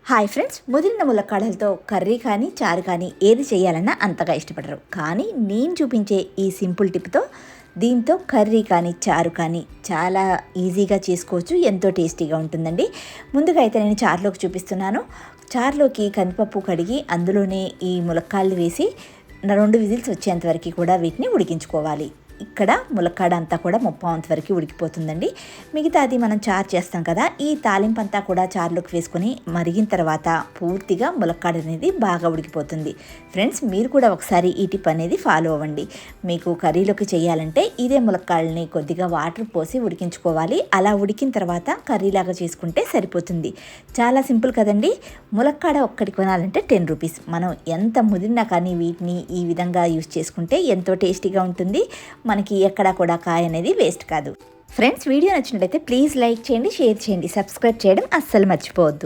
Hi friends, ముదిరిన ములక్కాడలతో curry కానీ చారు కానీ ఏది చేయాలన్నా అంతగా ఇష్టపడరు. కానీ నేను చూపించే ఈ సింపుల్ టిప్తో దీంతో కర్రీ కానీ చారు కానీ చాలా ఈజీగా చేసుకోవచ్చు. ఎంతో టేస్టీగా ఉంటుందండి. ముందుగా అయితే నేను చారులోకి చూపిస్తున్నాను. చారులోకి కందిపప్పు కడిగి అందులోనే ఈ ములక్కాడలు వేసి 2 విజిల్స్ వచ్చేంత వరకు కూడా వీటిని ఉడికించుకోవాలి. ఇక్కడ ములక్కాడ అంతా కూడా ముప్పావంత వరకు ఉడికిపోతుందండి. మిగతా అది మనం చారు చేస్తాం కదా, ఈ తాలింపు అంతా కూడా చారులోకి వేసుకొని మరిగిన తర్వాత పూర్తిగా ములక్కాడ అనేది బాగా ఉడికిపోతుంది. ఫ్రెండ్స్, మీరు కూడా ఒకసారి ఈ టిప్ అనేది ఫాలో అవ్వండి. మీకు కర్రీలోకి చేయాలంటే ఇదే ములక్కాడని కొద్దిగా వాటర్ పోసి ఉడికించుకోవాలి. అలా ఉడికిన తర్వాత కర్రీలాగా చేసుకుంటే సరిపోతుంది. చాలా సింపుల్ కదండి. ములక్కాడ ఒక్కటి కొనాలంటే 10 రూపీస్. మనం ఎంత ముదిరినా కానీ వీటిని ఈ విధంగా యూస్ చేసుకుంటే ఎంతో టేస్టీగా ఉంటుంది. మనకి ఎక్కడా కూడా కాయ అనేది వేస్ట్ కాదు. ఫ్రెండ్స్, వీడియో నచ్చినట్లయితే ప్లీజ్ లైక్ చేయండి, షేర్ చేయండి, సబ్స్క్రైబ్ చేయడం అస్సలు మర్చిపోవద్దు.